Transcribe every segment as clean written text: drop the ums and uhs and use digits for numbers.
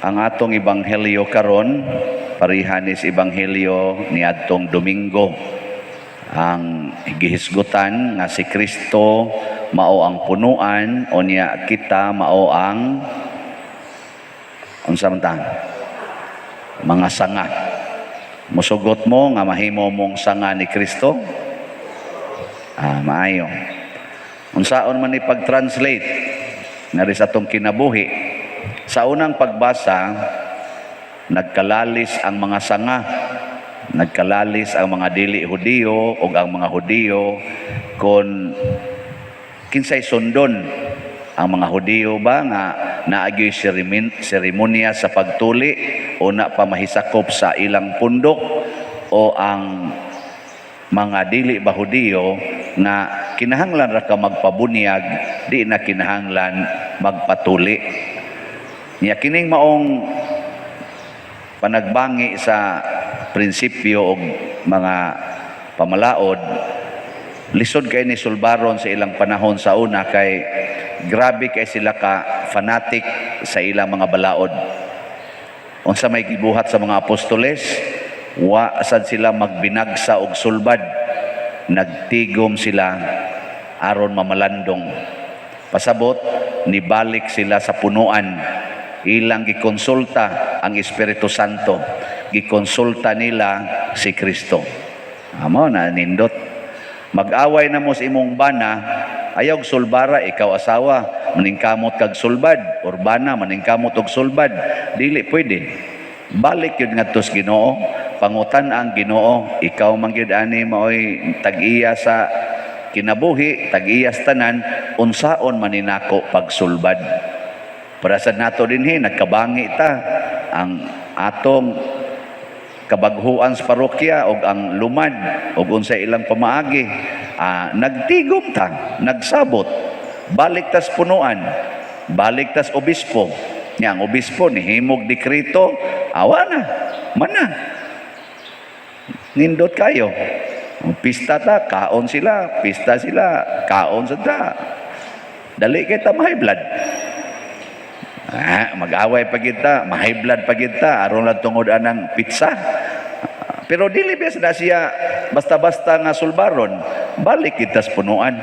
Ang atong ebanghelyo karon parihan is ebanghelyo niadtong Domingo. Ang gihisgutan nga si Kristo mao ang punuan o niya kita mao ang unsa man ta? Mga sanga. Musugot mo nga mahimo mong sanga ni Kristo? Maayo. Unsaon man ni pag-translate nga sa atong kinabuhi? Sa unang pagbasa, nagkalalis ang mga sanga, nagkalalis ang mga dili Hudiyo o ang mga Hudiyo kung kinsay sundon ang mga Hudiyo ba nga naagyoy seremonya sa pagtuli o na pamahisakop sa ilang pundok o ang mga dili ba Hudiyo na kinahanglan ra ka magpabunyag di na kinahanglan magpatuli. Niya kining maong panagbangi sa prinsipyo o mga pamalaod, lisod kay ni sulbaron sa ilang panahon sa una kay grabe kay sila ka fanatic sa ilang mga balaod. Unsa may gibuhat sa mga apostoles, wa sad sila magbinagsa og sulbad, nagtigom sila aron mamalandong. Pasabot nibalik sila sa punuan, ilang gikonsulta ang Espiritu Santo, gikonsulta nila si Kristo. Amo na nindot. Mag-away na mo sa imong bana, ayaw sulbara, ikaw asawa, maningkamot kag sulbad, or bana, maningkamot og sulbad. Dili pwede. Balik yun nga tos Ginoo, pangutan ang Ginoo, ikaw mangyud ani maoy tag-iya sa kinabuhi, tag-iya sa tanan, unsaon maninako pagsulbad. Para sa nato dinhi nagkabangi ta ang atong kabaghuan sa parokya o ang lumad o unsay ilang pamaagi, nagtigom ta, nagsabot, balik tas punuan, balik tas obispo. Nya ang obispo nihimog dekreto, awa na, mana. Nindot kayo. Pista ta, kaon sila, pista sila, kaon sa ta. Dali kay ta high blood. Mag-away pa kita, ma-high blood pa kita, aron lang tungod anang pizza. Pero dili bias na siya basta-basta nga sulbaron, balik kita sa punuan.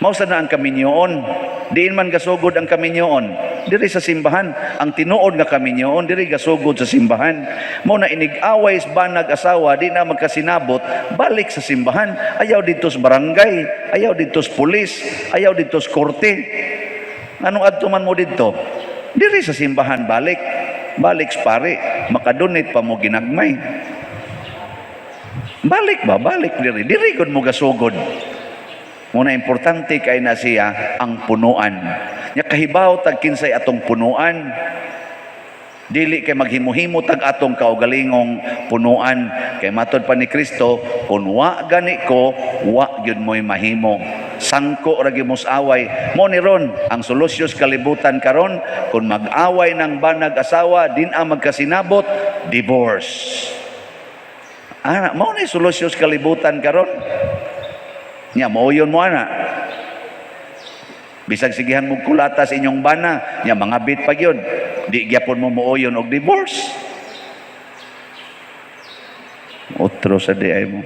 Mausa na ang kaminyoon, diin man gasugod ang kaminyoon, diri sa simbahan, ang tinuod nga kaminyoon, diri gasugod sa simbahan. Mao na inig-away sa banag asawa, di na magkasinabot, balik sa simbahan, ayaw dito sa barangay, ayaw dito sa pulis, ayaw dito sa korte. Anong adtuman mo dito? Diri sa simbahan balik. Balik sa pare. Makadonate pa mo ginagmay. Balik ba? Balik diri. Diri gud mo gasugod. Muna importante kay na siya ang punuan. Nya kahibaw tag kinsay atong punuan. Dili kay maghimuhimo tag atong kaugalingong punuan. Kay matod pa ni Kristo, kung wa gani ko, wa gyud mo'y mahimo. Sangko ra gyud mos away. Mo ni ron ang solusyon sa kalibutan karon, kung mag-away ng banag asawa, din ang magkasinabot, divorce. Mo ni solusyon sa kalibutan karon. Nya mao yon mo ana. Bisag sigihan mo kulatas inyong bana, nya mga bit pa gyud. Di gyapon mo mooyon og divorce. Otro sa di ay mo.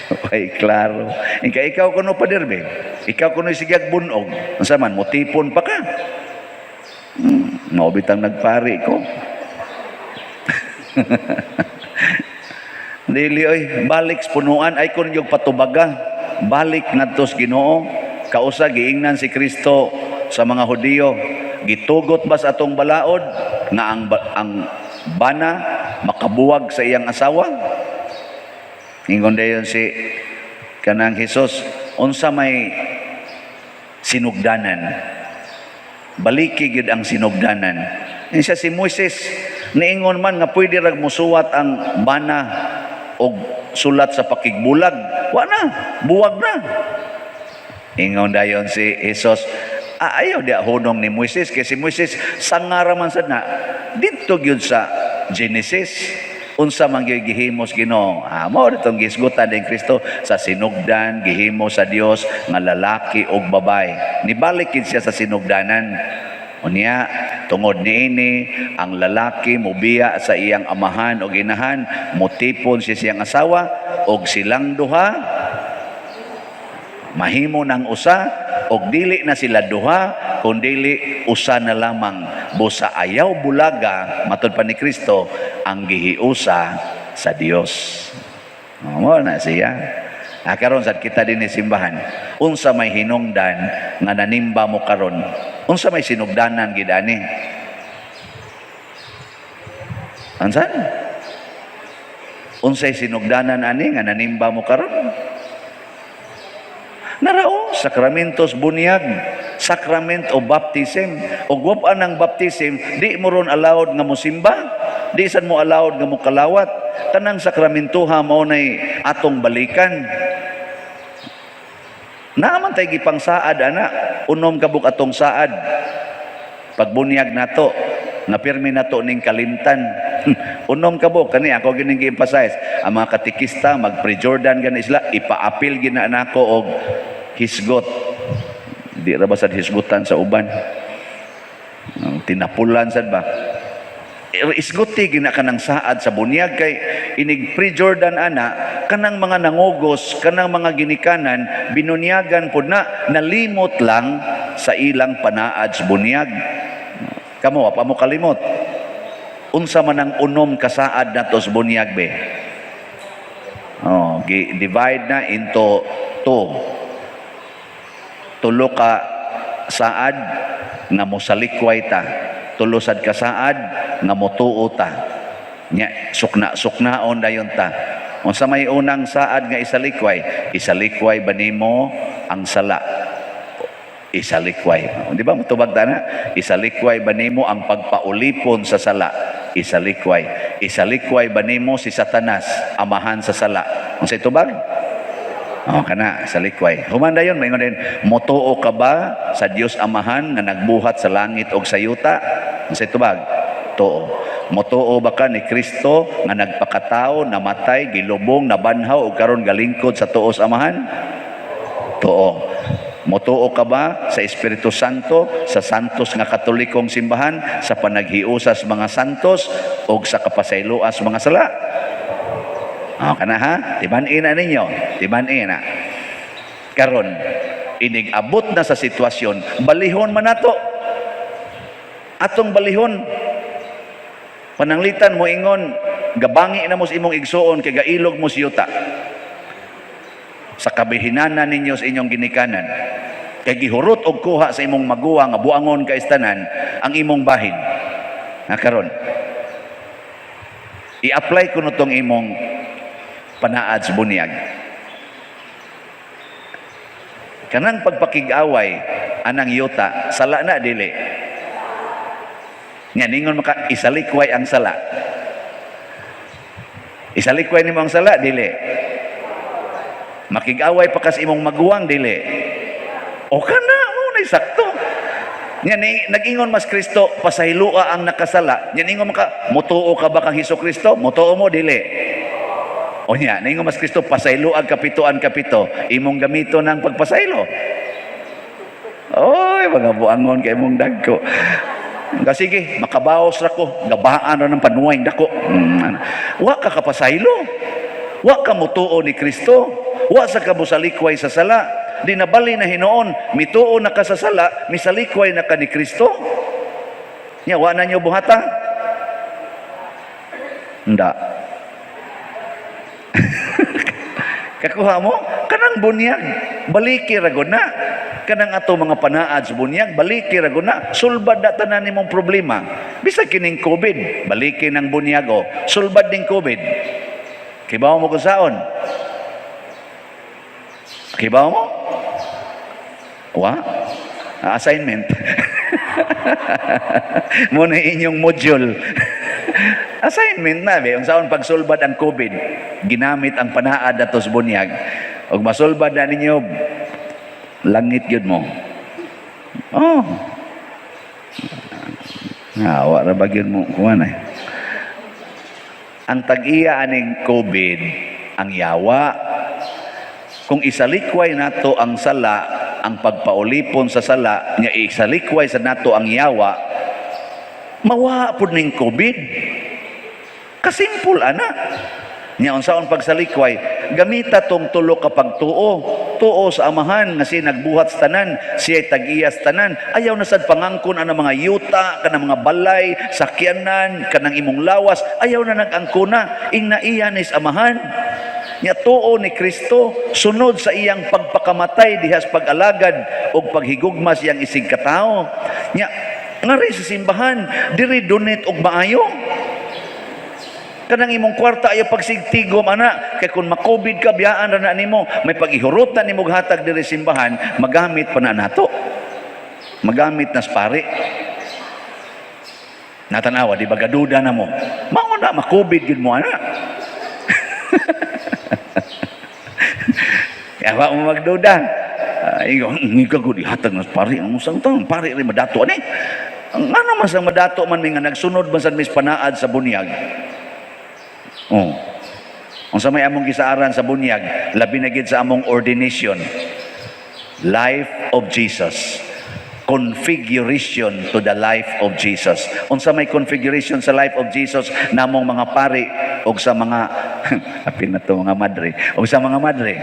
Okay, klaro. Ikaw kuno pa derbe. Ikaw kuno sigyag bunog. Unsa man mo tipon pa ka? Mao bitang nagpari ko. Dili oy, balik sa punuan ay kun yung patubaga. Balik ngadto sa Ginoo. Kausa giingnan si Kristo sa mga Hudiyo. Gitugot ba sa atong balaod nga ang bana makabuwag sa iyang asawa? Ingon dayon si kanang Hesus, unsa may sinugdanan? Baliki gid ang sinugdanan. Siya si Moises, niingon man nga pwede rag musuwat ang bana og sulat sa pakigbulag. Wa na, buwag na. Ingon dayon si Hesus, ayaw di hunong ni Moises, kasi si Moises sangara man sad na didto gyud sa Genesis unsa man gyud gihimo sa Ginoo. Mao ditong gisgutan ni Kristo sa sinugdan gihimo sa Dios nga lalaki ug babae. Nibalik gid siya sa sinugdanan. Unya, tungod niini, ang lalaki mubiya sa iyang amahan o inahan, mutipon siya siyang asawa, og silang duha, mahimo ng usa, og dili na sila duha, kundili usa na lamang. Busa ayaw bulaga, matud pa ni Kristo, ang gihiusa sa Dios. Mo na siya. Karon sad kita din ni simbahan, unsa may hinungdan nga nanimba mo karon? Unsa may sinugdanan gid ani? Ansan? Unsay sinugdanan ani nga nanimba mo karon? Narao, sakramentos bunyag, sacrament o baptism. O guwapaan ng baptism, di mo ron allowed nga mosimba, di san mo allowed nga mo kalawat. Kanang sakramentuha mo nay atong balikan. Naaman tayo gipang saad, ana. Unom kabuk atong saad. Pagbunyag nato, napirmi nato ning kalimtan. Unom kabuk, kani ako gining gi-emphasize. Ang mga katikista, mag-pre-Jordan gani sila, ipaapil gina nako og hisgot. Di ra basad hisgutan sa uban. Tinapulan sad ba? Isguti gina kanang saad sa bunyag kay inig pre-Jordan ana, kanang mga nangugos, kanang mga ginikanan binunyagan pud na, nalimot lang sa ilang panaad sa bunyag. Kamo pa mo kalimot. Unsa man ang unom kasaad nato sa bunyag be? Divide na into two. Tulo ka saad nga mosalikway ta. Tulo sad ka saad nga motuo ta. Nya suknaon dayon ta. Unsa may unang saad nga isalikway ba nimo ang sala? Isalikway. Di ba mutubag ta na? Isalikway ba nimo ang pagpaulipon sa sala? Isalikway ba nimo si Satanas, amahan sa sala? Unsay tubag? Kana salikway. Humanda yon, maingon din, motuo ka ba sa Dios amahan nga nagbuhat sa langit og sa yuta? Unsay tubag? Too. Motuo ba ka ni Kristo nga nagpakatao, namatay, gilubong, nabanhaw ug karon galingkod sa tuos amahan? Too. Motuo ka ba sa Espiritu Santo, sa santos nga katolikong simbahan, sa panaghiusas mga santos ug sa kapasayloas mga sala? Kana ha? Tiban-in na ninyo. Tiban-in na. Karon, inig-abot na sa sitwasyon, balihon man nato. Atong balihon. Pananglitan mo ingon, gabangi na mo sa imong igsuon, kay gailog mo siyuta. Sa kabihinanan ninyo sa inyong ginikanan. Kay gihurot og kuha sa imong maguwa nga buangon ka istanan ang imong bahin. Karon, i-apply ko nitong imong panaad sa bunyag. Kanang pagpakig-away anang yuta, sala na dili. Nga ningon maka isalikway ang sala. Isalikway nimo ang sala dili. Makig-away pa kas imong maguwang dili. O kana mo na sakto. Nya nag-ingon mas Kristo pasahilua ang nakasala. Nya ningon maka motuo ka ba kang Hesukristo? Motuo mo dili. O niya, ningon mas Kristo, pasaylo ang kapituan kapito, imong gamito ng pagpasaylo. Oy, mga buangon kay imong dagko. Sige, makabaos ra ko, gabaan ra ng panuway dako. Wa ka kapasaylo. Wa ka mutuo ni Kristo. Wa sa kabusalikway sa sala. Di nabali na hinoon, mituo na ka sa sala, misalikway na ka ni Kristo. Nya, wa na nyo buhata? Nda. Kakuha mo, kanang bunyag, baliki ragon na. Kanang ato mga panaad sa bunyag, baliki ragon na. Sulbad na tanan nimong problema. Bisag kining COVID, baliki ng bunyag o, sulbad ding COVID. Kibaw mo kung saon? Kibaw mo? Assignment. Muna inyong module. Assignment na be, ang saon pagsulbad ang COVID, ginamit ang panaad ato sa bunyag. Og masulbad na ninyo, langit yun mo. Wa ra bagyon mo kuan ay. Ang tag-iya aning COVID, ang yawa. Kung isalikway nato ang sala, ang pagpaulipon sa sala nga isalikway sa nato ang yawa, mawa pud ning COVID. Kasimpul ana. Nya unsaon pagsalikway, gamita tong tulo ka pagtuo. Tuo sa amahan nga si nagbuhat sa tanan, siya tag-iyas tanan. Ayaw na sad pangangkon ang mga yuta, kanang mga balay, sakyanan, kanang imong lawas. Ayaw na nag-angkona, ingna iyan is amahan. Nya tuo ni Kristo, sunod sa iyang pagpakamatay dihas pag-alagad o paghigugma siyang isig katao. Nya ngari sa simbahan, diri donate og maayo. Kanang imong kwarta ayaw pagsigtigom ana, kay kun ma-COVID ka biyaan ra na nimo, may pag-ihurutan nimo hatag diri simbahan, magamit pa na nato. Magamit nas pare. Natanawa di ba gaduda na mo. Mao na ma-COVID gid mo ana. Ya wa mo magduda. Ikaw gud hatag nas pare, ang usang taon pare ri madato ani. Ano man sang madato man mi nga nagsunod man sa mis panaad sa bunyag. Oh. Ang sa may among gisaaran sa bunyag, labi na gid sa among ordination. Life of Jesus. Configuration to the life of Jesus. Unsa may configuration sa life of Jesus namong mga pari o sa mga apil na to mga madre o sa mga madre.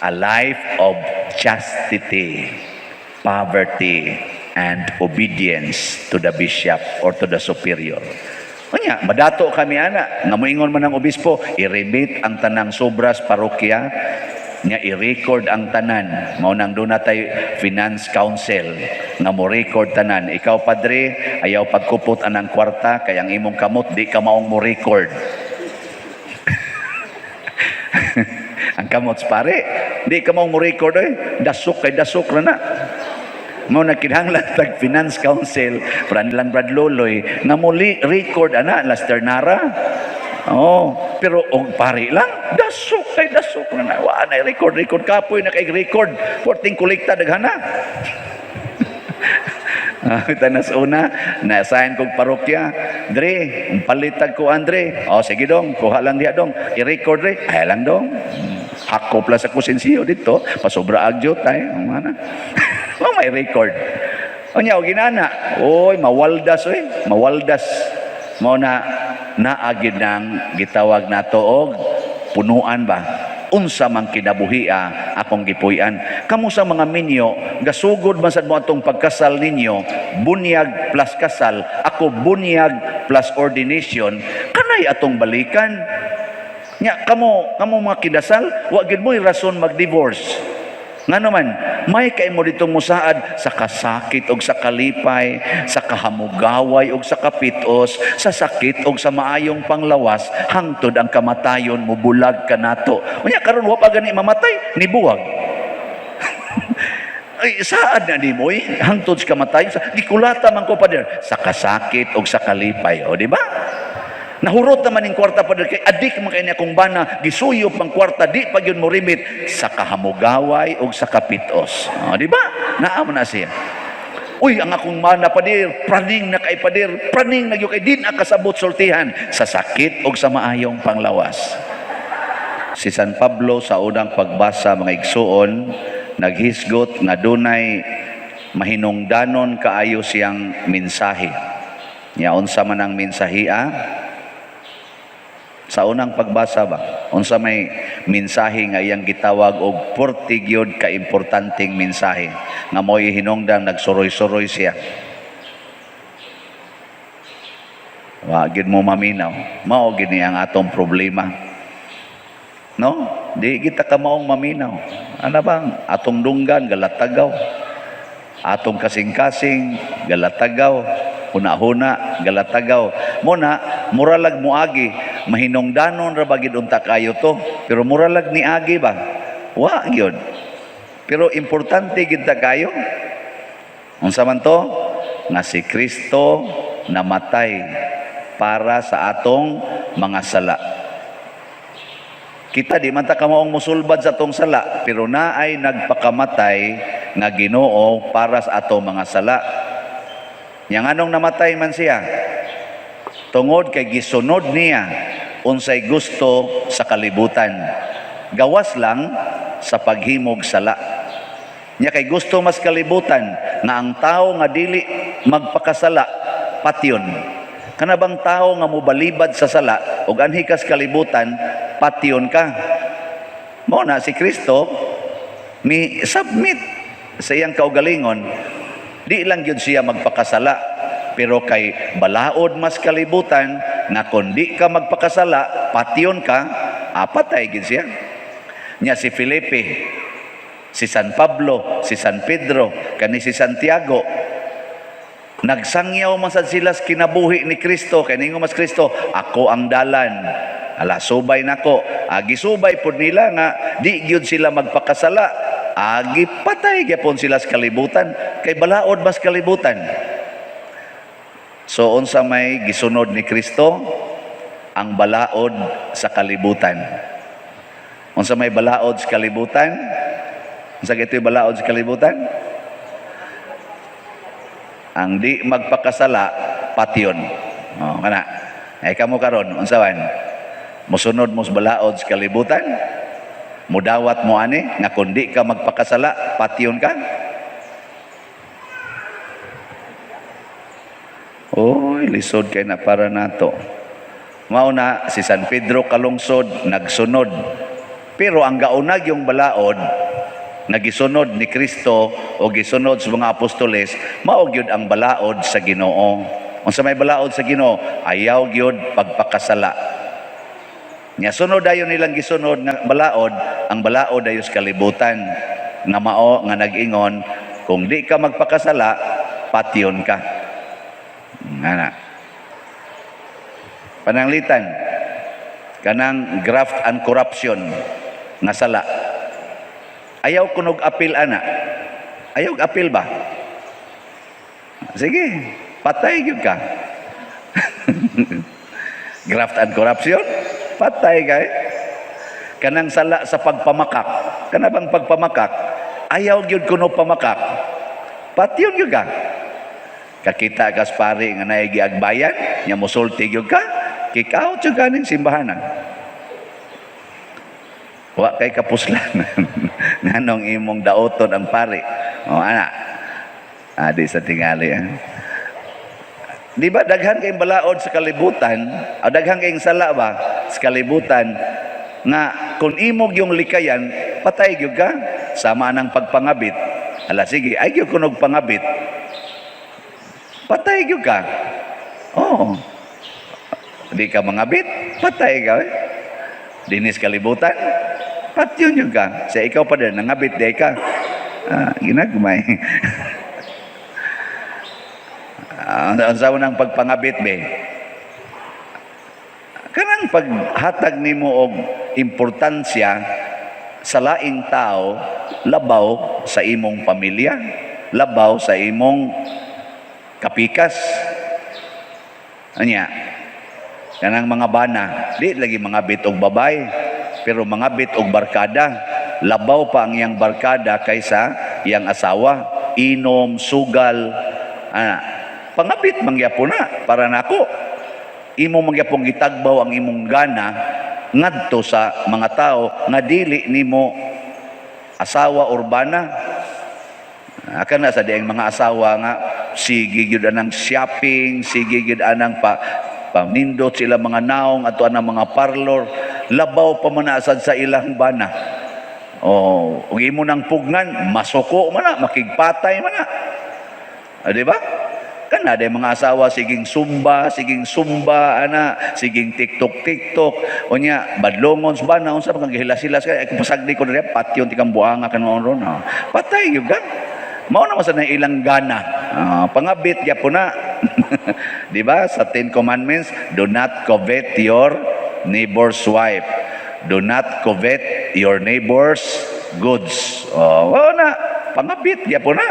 A life of chastity, poverty, and obedience to the bishop or to the superior. Kanya, madato kami ana, nga moingon man ang obispo, i-remit ang tanang sobras parokya, nga i-record ang tanan. Mao nang doon natay finance council, nga mo record tanan. Ikaw padre, ayaw pagkupot anang kwarta, kaya ang imong kamot, di ka maong mo record. Ang kamot pare, di ka maong mo record dasok kay dasok na na. Mao nagkinahanglan tag finance council para nilang Brad Loloy nga muli record ana Laster Nara. Oh, pero og pare lang dasok kay dasok na wa na record kapoy na kay record porting kolekta daghana. Tanas una na assign kog parokya Dre palitag ko Andre sige dong kuha lang diha dong i-record re ay lang dong ako plus ako sensiyo dito pasobra agyo tay mana. May record. O niya, o ginana. Oy, mawaldas, mawaldas. Mao na naagid ng gitawag na og punuan ba? Unsa man kinabuhia akong gipuy-an. Kamo sa mga minyo, gasugod man sad mo atong pagkasal ninyo, bunyag plus kasal, ako bunyag plus ordination, kanay atong balikan. Nya, kamo mga kinasal, wa gid mo rason mag-divorce. Nga naman, may kay mo dito musaad sa kasakit o sa kalipay, sa kahamugaway o sa kapitos, sa sakit o sa maayong panglawas, hangtod ang kamatayon mo bulag ka nato. Unya karon wa pa gani mamatay, nibuwag. Ay, saad na ni mo hangtod sa kamatayon, gikulata man ko pader, sa kasakit o sa kalipay. O, di ba? Nahurot naman yung kwarta pa kay adik man kay niya kung bana gisuyop ang kwarta di pa gyud mo rimit sa kahamugaway o sa kapitos. Di ba? Naa man na siya. Uy, ang akong mana padir, praning na kay padir, praning na gyud kay din akasabot sultihan sa sakit o sa maayong panglawas. Si San Pablo sa unang pagbasa mga igsuon naghisgot nga dunay mahinungdanon kaayo siyang mensahe. Nya unsa man ang mensahiya? Sa unang pagbasa ba, unsa may mensahe nga iyang gitawag og portigyod ka importanteng mensahe nga mo'y hinungdan nagsuroy-suroy siya. Wa gid mo maminaw, mao gid ni ang atong problema. No? Di kita ka maong maminaw. Ano bang atong dunggan galatagaw. Atong kasing-kasing galatagaw. Huna-huna, galatagaw. Muna, muralag muagi, mahinungdanon ra bagid unta kayo to. Pero muralag ni agi ba? Wa gyud. Pero importante gid ta kayo. Unsa man to? Nga si Kristo namatay para sa atong mga sala. Kita di man ta kamaong musulbad sa atong sala, pero naay nagpakamatay nga Ginoo para sa atong mga sala. Yang anong namatay man siya? Tungod kay gisunod niya unsay gusto sa kalibutan. Gawas lang sa paghimog sala. Nya kay gusto mas kalibutan nga ang tao nga dili magpakasala patyon. Kana bang tao nga mobalibad sa sala ug anhi kas kalibutan, patyon ka. Mao na si Kristo mi submit sa iyang kaugalingon, di lang gyud siya magpakasala, pero kay balaod mas kalibutan nga kun di ka magpakasala, patyon ka, patay gyud siya. Nya si Felipe, si San Pablo, si San Pedro, kani si Santiago, nagsangyaw man sad sila sa kinabuhi ni Kristo, kay ningo mas Kristo, ako ang dalan. Ala, subay nako. Gisubay pod nila nga di gyud sila magpakasala. Patay gyapon sila sa kalibutan, kay balaod mas kalibutan. So unsa may gisunod ni Kristo? Ang balaod sa kalibutan. Unsa may balaod sa kalibutan? Unsa gito'y balaod sa kalibutan? Ang di magpakasala, patyon. Kana. Ay kamo karon, unsa man? Mosunod mo sa balaod sa kalibutan? Mudawat mo ani nga kun di ka magpakasala, patyon ka? Oy, lisod kay na para nato. Mao na si San Pedro kalungsod nagsunod. Pero ang gaunag yung balaod nagisunod ni Kristo o gisunod sa mga apostoles, mao gyud ang balaod sa Ginoo. Unsa may balaod sa Ginoo? Ayaw gyud pagpakasala. Nya sunod dayon nilang gisunod nga balaod, ang balaod ayo sa kalibutan nga mao nga nag-ingon, kung di ka magpakasala, patyon ka. Ana. Pananglitan kanang graft and corruption nga sala. Ayaw kunog apil ana. Ayaw apil ba? Sige, patay gyud ka. Graft and corruption, patay kay. Kanang sala sa pagpamakak. Kana bang pagpamakak? Ayaw gyud kuno pamakak. Patyon gyud ka. Kakita kas pari nga naay giagbayan, nya mosulti gyud ka, kick out gyud kaning simbahanan. Wa kay kapuslan. Nganong imong daoton ang pari. Ana. Di sa tingali. Di ba daghan kay balaod sa kalibutan, daghan kay sala ba sa kalibutan nga kung imog yung likayan, patay gyud ka, sama nang pagpangabit. Ala sige, ay gyud kunog pangabit. Patay gyud ka. Oh. Di ka mangabit, patay ka. Dinis kalibutan, patyon gyud ka. Sa ikaw pa din nangabit di ka. Ginagmay. Ang sawa ng pagpangabit be. Kanang paghatag nimo og importansya sa laing tao, labaw sa imong pamilya, labaw sa imong kapikas. Anya, kanang mga bana, di lagi mangabit og babay, pero mangabit og barkada. Labaw pa ang iyang barkada kaysa iyang asawa, inom, sugal, pangabit mangyapon na para nako. Imo mangyapong gitagbaw ang imong gana ngadto sa mga tao nga dili nimo asawa urbana. Kana sa dieng mga asawa nga sige gyud anang shopping, sige gyud anang pamindot sila mga naong ato anang mga parlor, labaw pa man asad sa ilang bana. Ug imo nang pugnan, masuko man na, makigpatay man na. Di ba? Kana day mga asawa siging sumba, siging TikTok. Unya badlongon sa bana unsa pang gihilas-hilas kay pasagdi ko diri patyon tikang buanga kanon ron. Patay gyud ka. Mao na sa ilang gana. Pangabit gyapon na. Di ba? Sa 10 Commandments, do not covet your neighbor's wife. Do not covet your neighbor's goods. Na, pangabit gyapon na.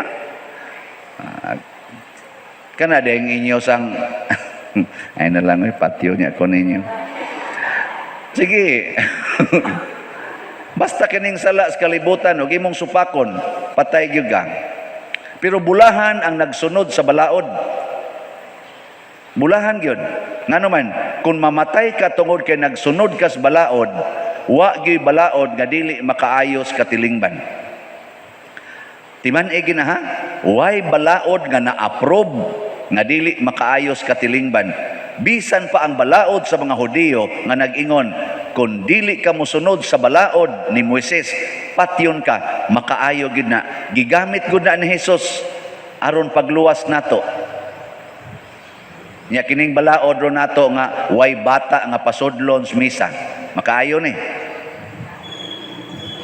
Kana ding inyo sang ay na lang patio niya ko ninyo. Sige. Basta kining sala sa kalibutan ug imong supakon, patay gyud ka. Pero bulahan ang nagsunod sa balaod. Bulahan gyud. Ngano man, kung mamatay ka tungod kay nagsunod ka sa balaod, wa gyud balaod nga dili makaayos katilingban. Timan e gina ha, way balaod nga na-approve nga dili makaayos katilingban. Bisan pa ang balaod sa mga Hudiyo nga nag-ingon, kung dili ka mosunod sa balaod ni Moises, patyon ka, makaayo gid na. Gigamit gud na ni Jesus aron pagluwas nato. Nya kining balaod ro nato nga way bata nga pasudlon sa misa. Makaayo ni.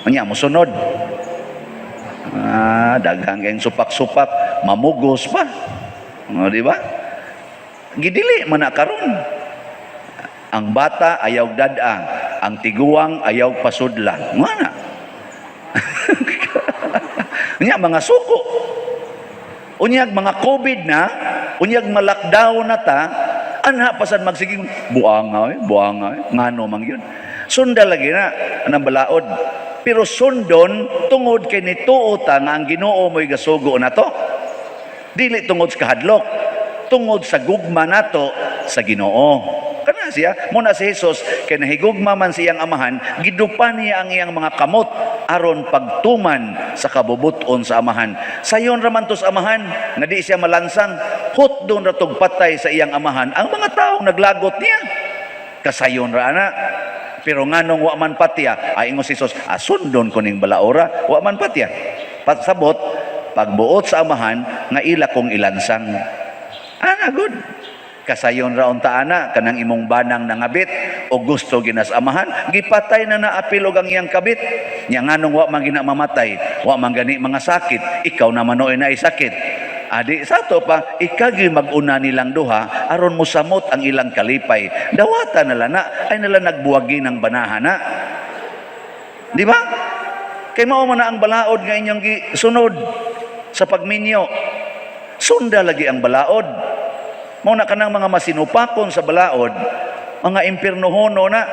Nya mosunod. Daghang kayong supak-supak, mamugos pa. O, di ba? Gidili man na karon. Ang bata ayaw dada, ang tiguang ayaw pasudlan. Mana? Unya mga suko. Unyag mga COVID na, unyag ma-lockdown na ta, anha pasan magsiging buangay, ngano mang yun. Sunda lagi na anang balaod. Pero sundon tungod kay nituo ta nga ang Ginoo mo'y gasugo na to. Dili tungod sa kahadlok, tungod sa gugma nato sa Ginoo. Kana siya, muna si Jesus kay nahigugma man siyang amahan, gidupan niya ang iyang mga kamot aron pagtuman sa kabubuton sa amahan. Sayon raman to sa amahan nga di siya malansang, hut doon ratog patay sa iyang amahan ang mga taong naglagot niya. Kasayon ra ana. Pero nganong wa man patya, ay ingon si Jesus, sundon ko ning balaora, wa man patya. Pasabot, pagbuot sa amahan, nga ila kong ilansang. Ana, good. Kasayon raon ta ana, kanang imong banang nangabit, o gusto ginas amahan, gipatay na naapil og ang iyang kabit. Nya nganong wa man gina mamatay, wa man gani mga sakit, ikaw naman oy na sakit. Adi sa to pa, ikagi mag-una nilang duha, aron musamot ang ilang kalipay. Dawata nala na, ay nala nagbuwagi ng banahana. Di ba? Kay mao man na ang balaod nga inyong sunod sa pagminyo. Sunda lagi ang balaod. Mao na kanang mga masinupakon sa balaod, mga impiernohono na.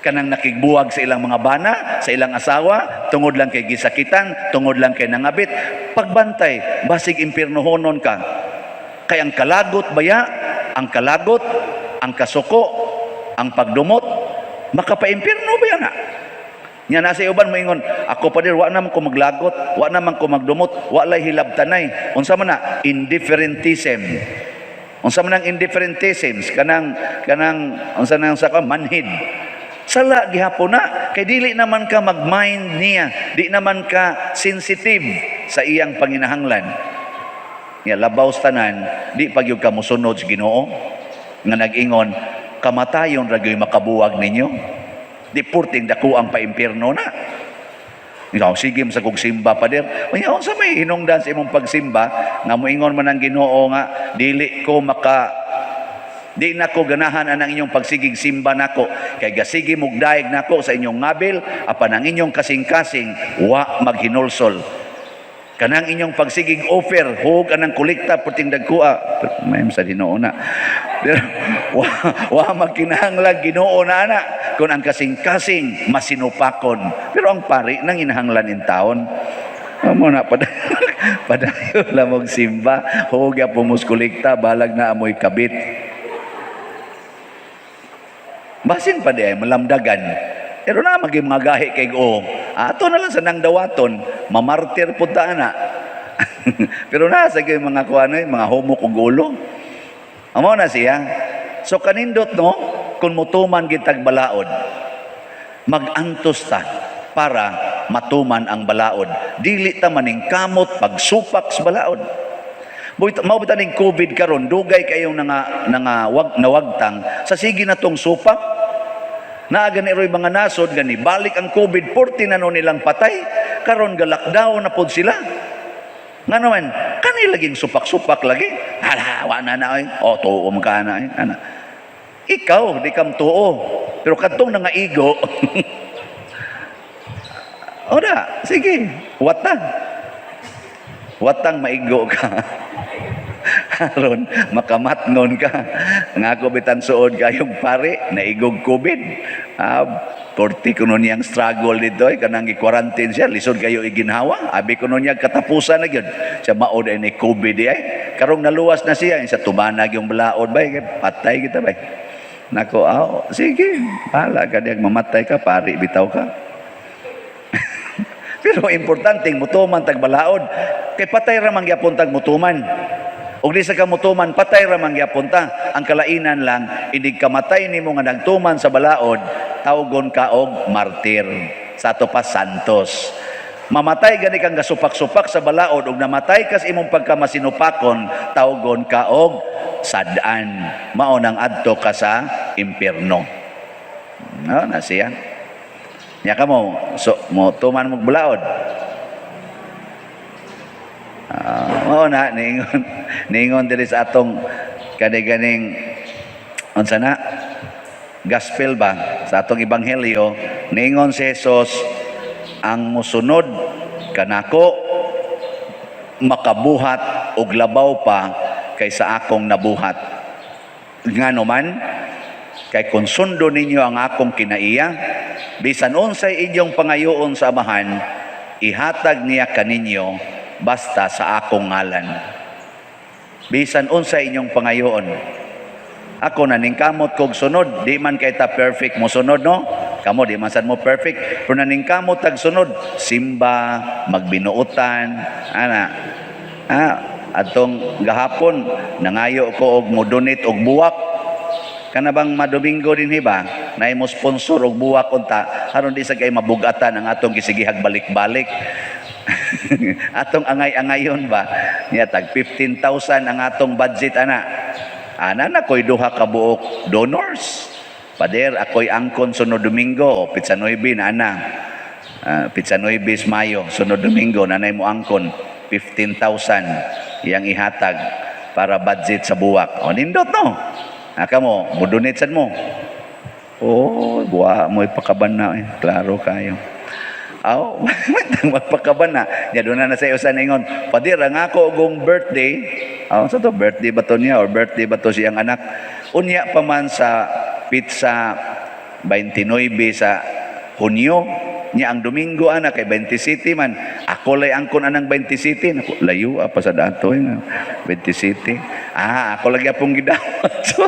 Kanang nakigbuwag sa ilang mga bana, sa ilang asawa, tungod lang kay gisakitan, tungod lang kay nangabit. Pagbantay, basig impiernohonon ka. Kay ang kalagot baya, ang kalagot, ang kasuko, ang pagdumot, makapaimpierno ba yan na? Nya nasa uban moingon, ako pa dir wa naman ko maglagot, wa naman ko magdumot, wa lay hilabtanay. Unsa man na? Indifferentism. Unsa man ang indifferentism? Kanang unsa nang sa ka manhid. Sala gihapon na, kay dili naman ka mag-mind niya, di naman ka sensitive sa iyang panginahanglan. Ya labaw tanan, di pagyud ka mosunod sa Ginoo nga nag-ingon, kamatayon ra gyud makabuwag ninyo. Di purting dako ang paimpierno na. Ikaw sige sa kog simba pa der. Unya unsa may hinungdan sa imong pagsimba nga moingon man ang Ginoo nga di na ko ganahan anang inyong pagsigig simba nako kay gasigi mugdaig nako sa inyong ngabil apan ang inyong kasing-kasing wa maghinulsol. Kanang inyong pagsigig offer hug anang kolekta puting dagkua may sa Ginoo na. wa magkinahanglan Ginoo na ana kun ang kasing-kasing masinupakon. Pero ang pari nang inahanglan in taon. Amo na padayon lamog simba hug apong kolekta balag na amoy kabit. Basin pa di ay malamdagan. Pero na maging mga gahi kay ato na lang sa nang dawaton, mamartir po ta na. Pero nasa kayo mga kuanoy, mga homo kong ulo. Amo na siya. So kanindot no, kung mutuman gitag balaod, mag-antos ta para matuman ang balaod. Dili ta maning kamot pagsupak sa balaod. Mao bitaw ning COVID karon dugay kayong nawagtang sa sige na tong supak. Naaga ni roy mga nasod gani balik ang COVID 14 na no nilang patay karon ga lockdown na pod sila. Nga naman kani laging supak-supak lagi. Hala wa na oy. O tuo man ka na ana. Ikaw di kam tuo. Pero kadtong nangaigo. Oda, sige, watang maigo ka. Aron makamatnon ka. Nga ako bitan suod kayong pare naigog COVID. 40 kuno niyang struggle dito kanang i-quarantine siya lisod kayo iginhawa. Abi kuno niya katapusan na gyud. Siya maod ay ni COVID karong naluwas na siya sa tumanag yung balaod bay patay kita bay. Nako sige, bahala ka diag mamatay ka pare bitaw ka. Pero importante mutuman tag balaod kay patay ra man gyapon tag mutuman. Ug di sa kamutuman patay ra man gyapon ta. Ang kalainan lang idig kamatay nimo nga nagtuman sa balaod, tawgon ka og martir. Sa ato pa santos. Mamatay gani kang gasupak-supak sa balaod ug namatay kas imong pagkamasinupakon, tawgon ka og sad-an. Mao nang adto ka sa impierno. No, na siya. Nya ka mo, so, mo tuman mo balaod. Mao na ningon diri sa atong kani-ganing unsa na gospel ba sa atong ebanghelyo, ningon si Jesus, ang musunod kanako makabuhat og labaw pa kaysa akong nabuhat. Ngano man kay kung sundo ninyo ang akong kinaiya, bisan unsay inyong pangayoon sa amahan, ihatag niya kaninyo basta sa akong ngalan. Bisan unsay inyong pangayoon. Ako naningkamot kog sunod, di man kay ta perfect mo sunod, no? Kamo di man sad mo perfect, pero naningkamot tag sunod, simba, magbinuotan, ana. Atong gahapon nangayo ko og mo-donate og buwak. Kana bang madomingo din hiba, na mo sponsor og buwak unta, aron di sa kay mabugatan ang atong gisigihag balik-balik. Atong angay-angayon ba, niya tag 15,000 ang atong budget ana. Ana na ko'y duha ka buok donors. Pader, ako'y angkon sunod Domingo, Pizza 9 na ana. Pizza 9 Mayo, sunod Domingo, nanay mo angkon, 15,000 iyang ihatag para budget sa buwak. O, nindot no? Aka mo, mudunitsan mo. Oh, buwa mo ipakaban na. Klaro kayo. Aw, magpakaban na. Ya doon na sa iyo sa ningon. Padir, ang ako kung birthday, sa to birthday ba to niya or birthday ba to siyang anak? Unya pa man sa pizza 29 sa Hunyo, niya ang Domingo anak kay 27 man. Ako lay angkon anang 27. Ako layo pa sa dato 27. Ako lagi apong gidawat. So,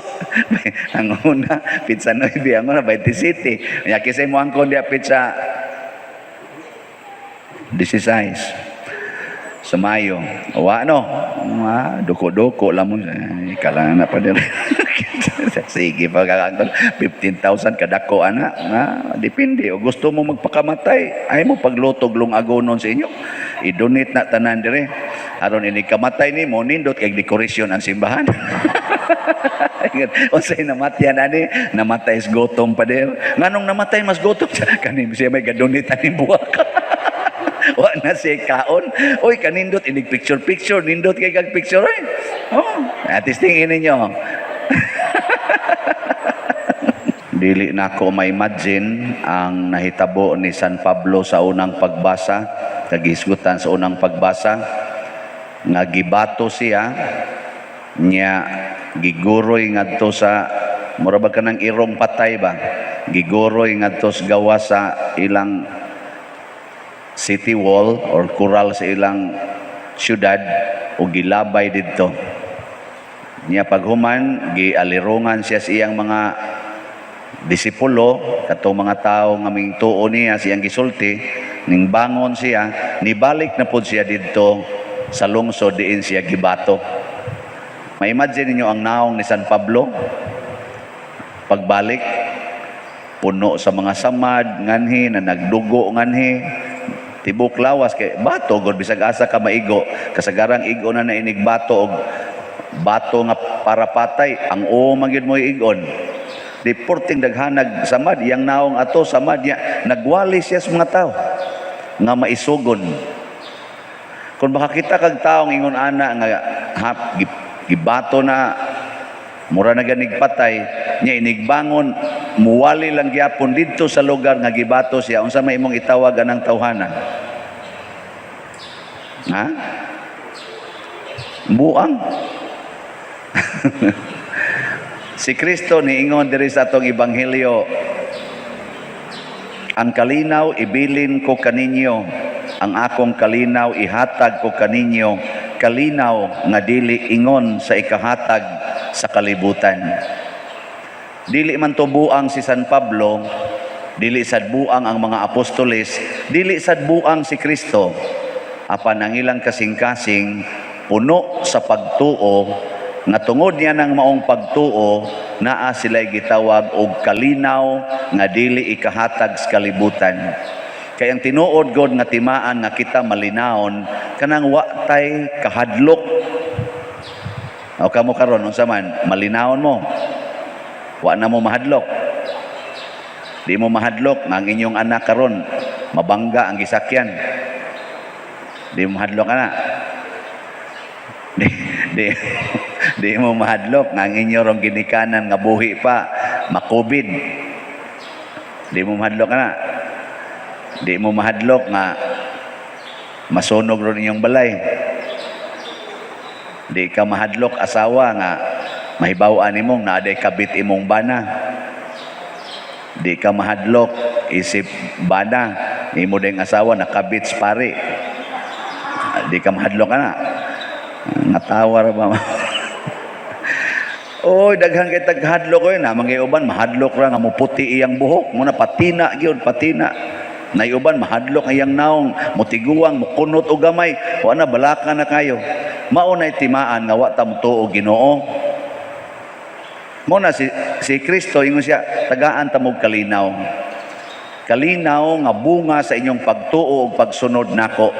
ang una pizza 9, ang una 27. Nya kisay mo angkon dia pizza 16 sa Mayo. Wa no. Duko-duko lamon. Kailangan na pa din. Sige pa kakangkon. 15,000 kadako ana. Depende. O gusto mo magpakamatay, ay mo paglutog lungagonon sa inyo. I-donate na tanan dire. Aron ini kamatay ni mo nindot kay dekorasyon ang simbahan. Unsay namatyan ani, namatay is gutom pa dir. Nganong namatay mas gutom kanin siya may gadonate ani buwak. Wa na siya kaon. Oy, kanindot, inig picture, nindot kay kag picture, eh. Testingin ninyo. Dili na ako ma-imagine ang nahitabo ni San Pablo sa unang pagbasa, kagisgutan sa unang pagbasa, nga gibato siya, niya giguroy ngadto sa, mura ba ka ng irong patay ba? Giguroy ngadto sa gawa sa ilang city wall or kural sa ilang syudad o gilabay didto. Niya paghuman gialirungan siya sa iyang mga disipulo, katong mga tao nga ming tuo niya siyang gisulti, ning bangon siya, nibalik na pud siya didto sa lungsod diin siya gibato. Ma-imagine ninyo ang naong ni San Pablo pagbalik, puno sa mga samad nganhi na nagdugo nganhi, tibok lawas kay bato god bisag asa ka maigo, kasagarang igo na inig bato og bato nga para patay ang magyud mo igon. Di porting daghanag samad yang naong ato samad ya nagwali siya sa mga tao nga maisugon. Kung baka kita kag taong ingon ana nga gibato na mura na ganig patay nya inigbangon muwali lang gyapon didto sa lugar nga gibato siya, unsa may imong itawag anang tawhana? Buang. Si Kristo niingon diri sa atong ebanghelyo, ang kalinaw ibilin ko kaninyo, ang akong kalinaw ihatag ko kaninyo, kalinaw nga dili ingon sa ikahatag sa kalibutan. Dili man tubuang si San Pablo Dili sad buang ang mga apostoles, dili sad buang si Kristo. Apan ang ilang kasing-kasing puno sa pagtuo, nga tungod niya ng maong pagtuo, naa sila'y gitawag og kalinaw nga dili ikahatag sa kalibutan. Kaya ang tinuod God nga timaan nga kita malinawon, kanang wa tay kahadlok. O kamo karon unsa man malinawon mo, wa na mo mahadlok. Di mo mahadlok nga ang inyong anak karon mabangga ang gisakyan. Di mo mahadlok ana. Di mo mahadlok nga ang inyo rong ginikanan nga buhi pa makubid. Di mo mahadlok ana. Di mo mahadlok nga masunog ron inyong balay. Di ka mahadlok asawa nga mahibaw-an imong naaday kabit imong bana. Di ka mahadlok isip bana imo ding asawa nakabit sa pare. Di ka mahadlok ana. Natawar ba? Oy, daghan kay taghadlok ko na mga uban mahadlok ra nga muputi iyang buhok, muna patina gyud patina. Nay uban mahadlok iyang naong, mutiguang, mukunot og gamay, wa na balaka na kayo. Mao nay timaan nga wa ta mutuo Ginoo. Mo na si Kristo ingon siya tagaan ta mo kalinaw. Kalinaw nga bunga sa inyong pagtuo ug pagsunod nako.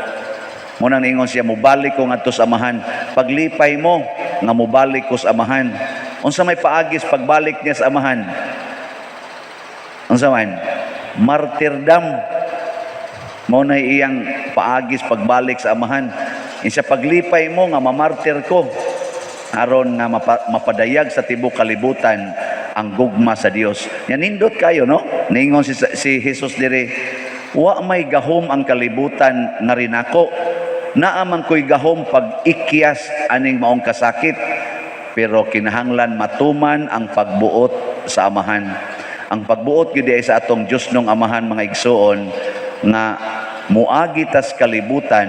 Mo nang ingon siya mubalik ko ngadto sa amahan. Paglipay mo nga mubalik ko sa amahan. Unsa may paagis pagbalik niya sa amahan? Unsa man? Martyrdom. Mo na iyang paagis pagbalik sa amahan. Insa paglipay mo nga mamartir ko aron nga mapadayag sa tibuok kalibutan ang gugma sa Dios. Yan nindot kayo no? Ningon si Jesus dire, wa may gahom ang kalibutan nga rinako. Naaman ko'y gahom pag ikyas aning maong kasakit. Pero kinahanglan matuman ang pagbuot sa amahan. Ang pagbuot gyud ay sa atong Dios nung amahan mga igsoon nga muagi tas kalibutan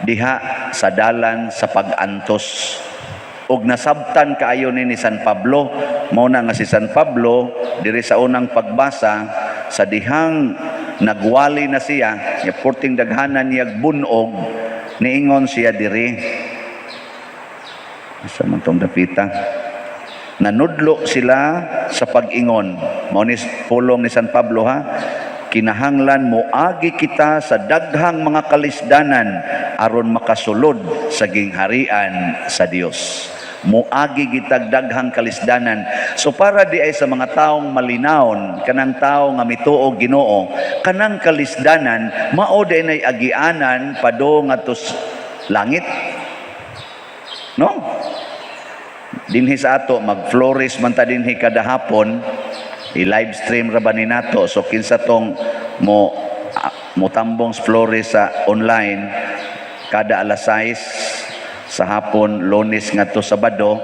diha sa dalan sa pag-antos. Og nasabtan kaayo ni San Pablo, mao na nga si San Pablo diri sa unang pagbasa sa dihang nagwali na siya, ya porting daghanan niya bunog, niingon siya diri. Sa man tong dapita. Nanudlo sila sa pag-ingon. Mao ni pulong ni San Pablo ha. Kinahanglan moagi kita sa daghang mga kalisdanan aron makasulod sa gingharian sa Dios. Moagi kita daghang kalisdanan. So para di ay sa mga taong malinawon, kanang tao nga mituo Ginoo, kanang kalisdanan mao di nay agianan padung ngadto langit. No? Dinhi sa ato mag-flourish man ta dinhi kada hapon, i-live stream ra ba ni nato. So kinsa tong mo tambong flourish sa online kada alas 6 sa hapon, Lunes ngadto Sabado,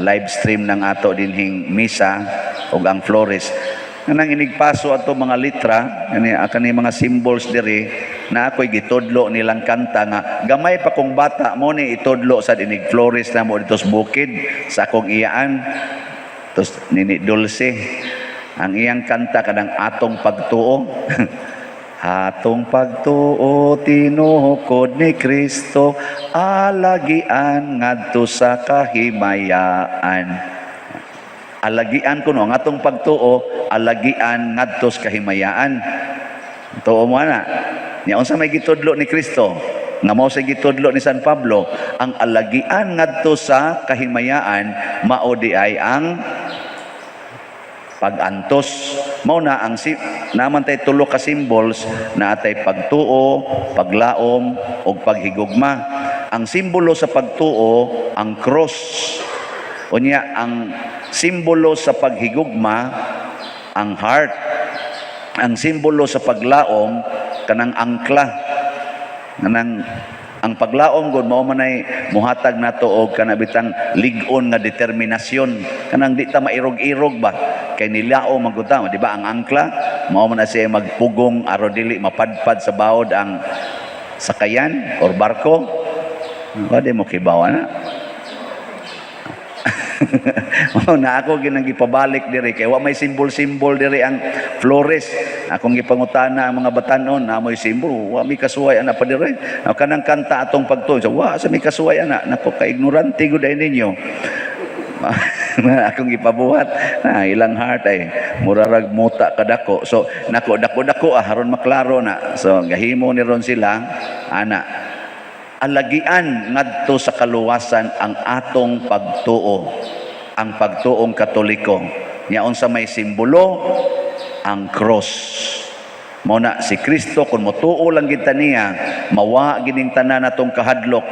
live stream ng ato dinhing misa ug ang flourish. Kanang inigpaso ato mga litra, kani mga symbols diri na ako'y gitudlo nilang kanta nga gamay pa kong bata mo ni itudlo sa dinig flores na mo dito sa bukid sa akong iyaan. Tos nini Dulce ang iyang kanta kanang atong pagtuo. Atong pagtuo tinuhukod ni Kristo, alagian ngadto sa kahimayaan. Alagian ko no ang atong pagtuo, alagian ngadto sa kahimayaan. Tuo mo na. Nya unsa may gitudlo ni Kristo? Nga mao sa gitudlo ni San Pablo, ang alagian ngadto sa kahimayaan mao di ay ang pag-antos. Mao na ang naman tay tulo ka symbols na atay pagtuo, paglaom ug paghigugma. Ang simbolo sa pagtuo ang cross. Unya ang simbolo sa paghigugma ang heart. Ang simbolo sa paglaom kanang angkla. Kanang ang paglaom gud mao man ay muhatag nato og kanabitang lig-on nga determinasyon. Kanang di ta mairog-irog ba kay nilao maguta, di ba ang angkla mao man na siya magpugong aron dili mapadpad sa bawod ang sakayan or barko. Wa di mo kibawa na. Oh, na ako ginang gipabalik diri kay wa may simbol-simbol diri ang Flores. Akong gipangutana ang mga batanon na mo'y simbol, wa may kasuway ana pa diri. Kanang kanta atong pagtuon, so, wa sa may kasuway ana, nako ka ignorante gud ay ninyo. Akong gipabuhat na ilang heart ay murarag muta kadako, so nako dako haron maklaro na, so gahimo ni ron sila ana alagian ngadto sa kaluwasan ang atong pagtuo, ang pagtuong Katoliko nya unsa may simbolo ang cross. Mao na si Kristo kun motuo lang kita niya mawa gining tanan natong kahadlok,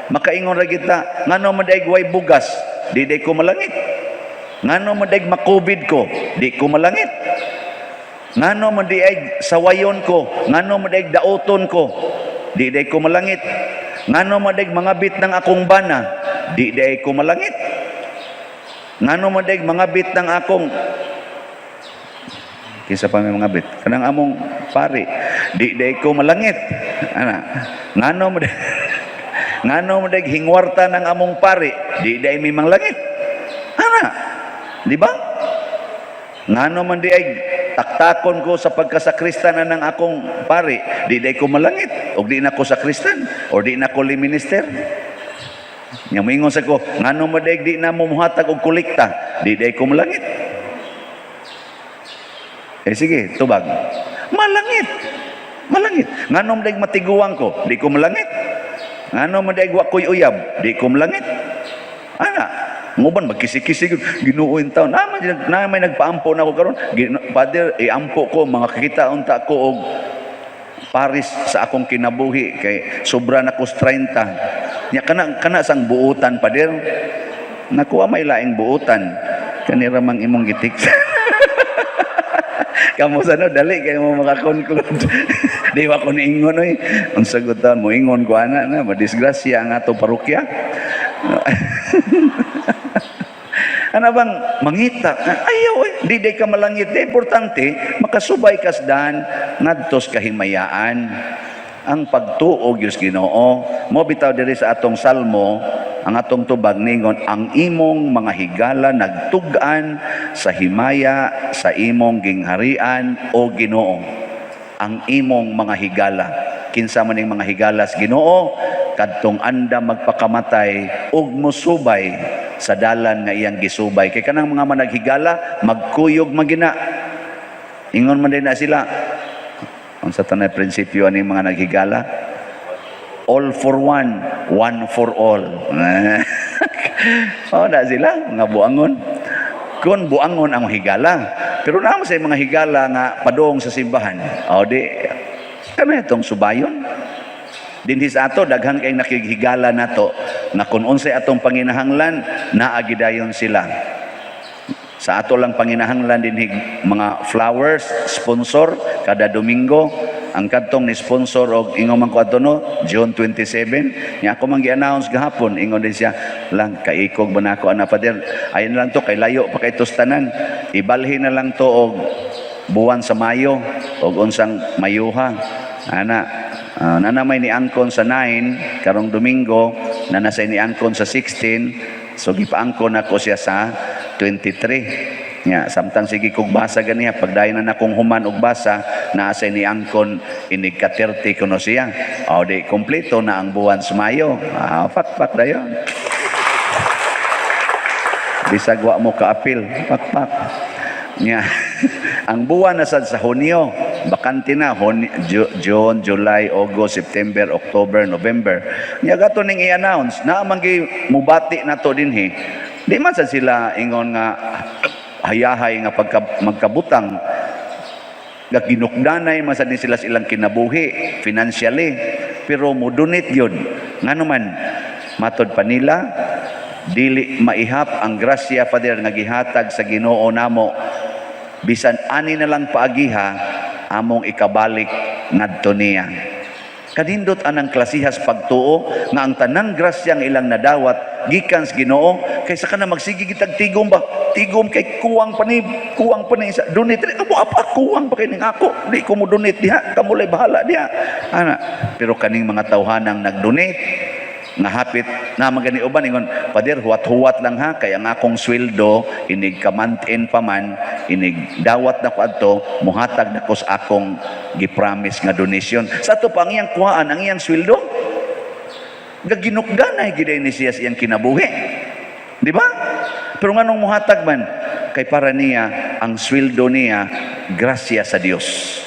makaingon ra kita ngano man daig way bugas di day ko malangit, ngano man daig makubid ko di ko malangit, ngano man daig sawayon ko, ngano man daig daoton ko di day ko malangit, ngano man daig mangabit ng akong bana di day ko malangit, ngano man daig mangabit ng akong kinsa pa may mangabit kanang among pari di day ko malangit ana, ngano man ngano mo dag hingwarta ng among pari di day mi manglangit ana, di ba? Ngano man di ay taktakon ko sa pagkasakristan ng akong pari di day ko malangit og di na ko sakristan o di na ko liminister. Nya moingon sa ko ngano mo dag di na mo muhatag og kolekta di day ko malangit. Sige tubag malangit, malangit. Ngano mo dag matiguang ko di ko malangit, ngano man daig wa koy uyab di ko malangit ana, nguban magkisi-kisi Ginoo in taon na may nagpaampo na ako karon, Father iampo ko mga kakita unta ko og paris sa akong kinabuhi kay sobra na ko 30 nya kana sang buutan Father, nakuha may laing buutan kanira mang imong gitik. Kamu sana dali kayo mo makakonclude. Di ba ko niingon oy. Ang sagutan mo ingon ko ana na madisgrasya ang ato parokya. Ano bang mangita? Ayaw oy, di day ka malangit. Importante makasubay kasdan ngadtos kahimayaan. Ang pagtuo Diyos Ginoo mo bitaw diri sa atong salmo, ang atong tubag ningon ang imong mga higala nagtug-an sa himaya sa imong gingharian o Ginoo. Ang imong mga higala, kinsa man ning mga higalas Ginoo kadtong anda magpakamatay ug mosubay sa dalan nga iyang gisubay. Kay kanang mga managhigala magkuyog magina, ingon man din na sila ang sa tanay prinsipyo ani mga naghigala, all for one, one for all. O na sila mga buangon, kun buangon ang higala, pero naman sa mga higala nga padong sa simbahan, o di kami itong subayon dinhi sa ato daghan kay nakighigala nato na kun unsay atong panginahanglan naagidayon sila. Sa ato lang panginahanglan dinhi mga flowers sponsor kada Domingo, ang kadtong ni sponsor og ingon man ko adto no June 27 nya ako man gi-announce gahapon, ingon din siya lang kaikog ba nako ana Father, ayon lang to kay layo pa kay tustanan, ibalhin na lang to og buwan sa Mayo og unsang Mayuha ana. Nana may niangkon sa 9 karong Domingo, nana say niangkon sa 16, so gipaangkon ako siya sa 23 nya samtang sige kog basa ganiya pagdayon na akong human og basa naa say niangkon inig ka 30 kuno siya, o di kompleto na ang buwan sa Mayo. Pak dayon bisag wa mo ka-apil pak nya. Ang buwan na sad sa Hunyo bakante na, June, July, August, September, October, November. Nya gato ning i-announce na mangi mubati nato dinhi. Di man sad sila ingon nga hayahay nga magkabutang nga ginukdanay man sad ni sila silang kinabuhi financially, pero modunit yun ngano man matod pa nila dili maihap ang grasya Father nga gihatag sa Ginoo namo, bisan ani na lang paagiha among ikabalik ngadto niya. Kanindot anang klasihas pagtuo nga ang tanang grasyang ilang nadawat gikan sa Ginoo, kaysa kana magsigi gitag tigom ba, tigom kay kuwang pani sa donate amo apa kuwang pa kay ning ako, di ko mo donate diha, kamo lay bahala diha ana. Pero kaning mga tawhanang nagdonate nga hapit na magani uban ingon, "Pader, huwat-huwat lang ha, kaya ang akong sweldo inig kamantin pa man, inig dawat na ko adto, muhatag na ko sa akong gipromise nga donation." Sa ato pa ang iyang kuhaan, ang iyang sweldo, gaginukdanay giday ni siya sa iyang kinabuhi. Di ba? Pero nganong muhatag man, kay para niya, ang sweldo niya, grasya sa Dios.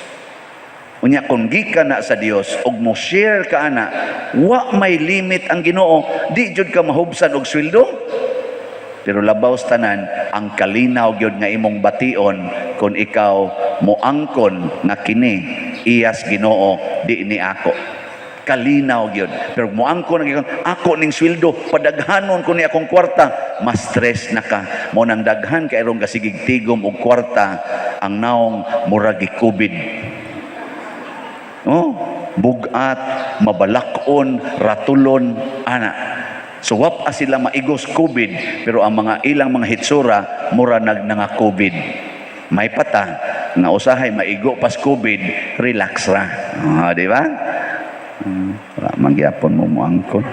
Unya kung gikan na sa Dios og mo share ka ana, wa may limit ang Ginoo, di jud ka mahubsan og sweldo. Pero labaw sa tanan ang kalinaw gyud nga imong bation kung ikaw moangkon nga kini iyas Ginoo, di ni ako. Kalinaw gyud. Pero moangkon nga ako ning sweldo, padaghanon ko ni akong kwarta, mas stress na ka. Mo nang daghan kay rong kasigig tigom og kwarta, ang naong murag gi-COVID. Oh, bugat, mabalakon, ratulon, ana. So wapa sila maigos COVID, pero ang mga ilang mga hitsura mura nga COVID. May pata nga usahay maigo pas COVID, relax ra. Di ba? Wala mangyapon mo moangkon.